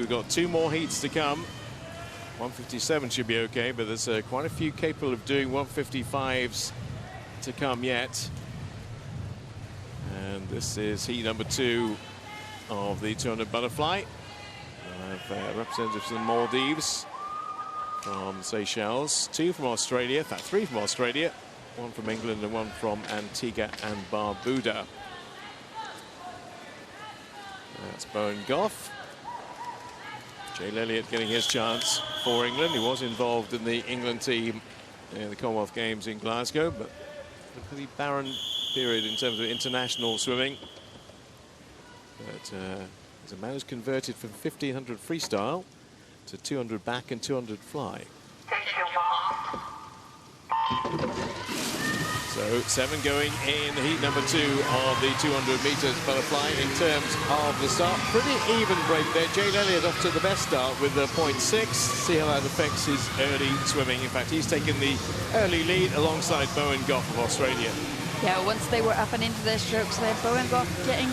We've got 2 more heats to come. 157 should be okay, but there's quite a few capable of doing 155s to come yet. And this is heat number 2 of the 200 butterfly. We'll have representatives from the Maldives, from Seychelles, 2 from Australia, in fact 3 from Australia, 1 from England and 1 from Antigua and Barbuda. That's Bowen Goff. Jay Elliott getting his chance for England. He was involved in the England team in the Commonwealth Games in Glasgow, but a pretty barren period in terms of international swimming. But he's a man who's converted from 1500 freestyle to 200 back and 200 fly. So 7 going in heat number 2 of the 200 meters butterfly. In terms of the start, pretty even break there. Jay Elliott off to the best start with the 0.6. See how that affects his early swimming. In fact, he's taken the early lead alongside Bowen Goff of Australia. Yeah, once they were up and into their strokes there, Bowen Goff getting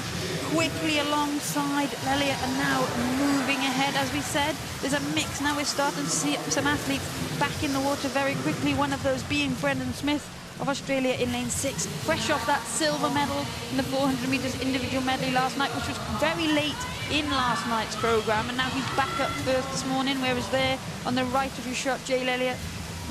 quickly alongside Elliott and now moving ahead. As we said, there's a mix now. We're starting to see some athletes back in the water very quickly. One of those being Brendan Smith of Australia in lane 6, fresh off that silver medal in the 400 meters individual medley last night, which was very late in last night's program, and now he's back up first this morning, whereas there on the right of your shot, Jay Elliott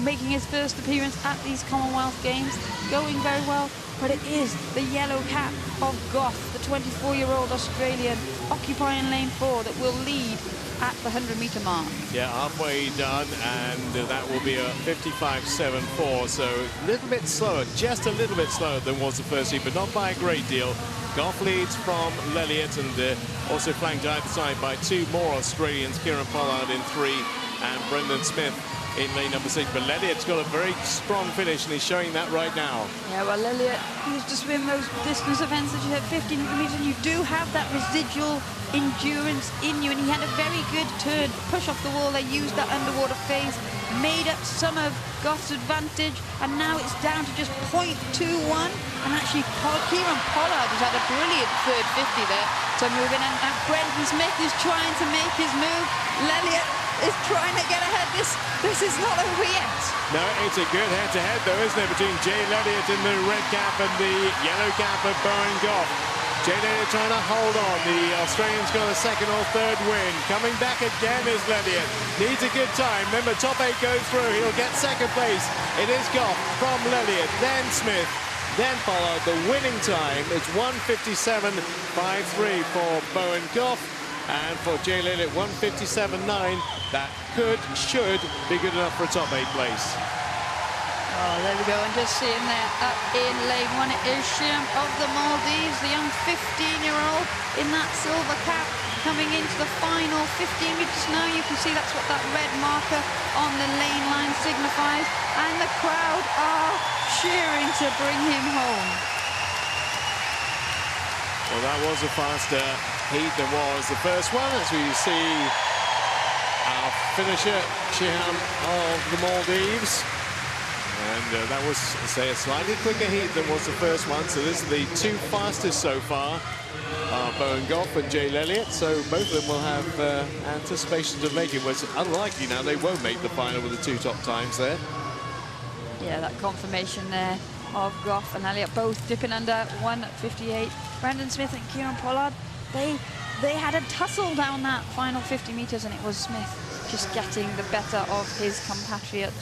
making his first appearance at these Commonwealth Games, going very well. But it is the yellow cap of Goff, the 24-year-old Australian, occupying lane 4, that will lead at the 100-meter mark. Yeah, halfway done, and that will be a 55.74, so a little bit slower, just a little bit slower than was the first heat, but not by a great deal. Goff leads from Elliott, and also flanked either side by 2 more Australians, Kieran Pollard in 3 and Brendan Smith in lane number 6. But Elliott's got a very strong finish, and he's showing that right now. Yeah, well, Elliott used to swim those distance events that you had 1500 meters, and you do have that residual endurance in you, and he had a very good turn, push off the wall. They used that underwater phase, made up some of Goff's advantage, and now it's down to just 0.21. And actually, Kieran Pollard has had a brilliant third 50 there to move in, and Brendan Smith is trying to make his move. Elliott is trying to get ahead. This is not over yet. No, it's a good head-to-head, though, isn't it, between Jay Elliott in the red cap and the yellow cap of Bowen Goff. Jay Elliott trying to hold on. The Australian's got a 2nd or 3rd win. Coming back again is Elliott. Needs a good time. Remember, top 8 goes through. He'll get 2nd place. It is Goff from Elliott, then Smith, then Pollard. The winning time is 1:57.53 for Bowen Goff. And for Jay Elliott, 1:57.9. That should be good enough for a top 8 place. Oh, there we go. And just seeing there up in lane 1, it is Shim of the Maldives, the young 15-year-old in that silver cap, coming into the final 15 meters now. You can see that's what that red marker on the lane line signifies. And the crowd are cheering to bring him home. Well, that was a faster heat than was the first one, as we see our finisher, Shiham of the Maldives. And that was, say, a slightly quicker heat than was the first one. So this is the 2 fastest so far, Bowen Goff and Jay Elliott. So both of them will have anticipations of making, but it's unlikely now they won't make the final with the 2 top times there. Yeah, that confirmation there of Goff and Elliott both dipping under 1:58. Brendan Smith and Kieran Pollard, they had a tussle down that final 50 meters, and it was Smith just getting the better of his compatriot.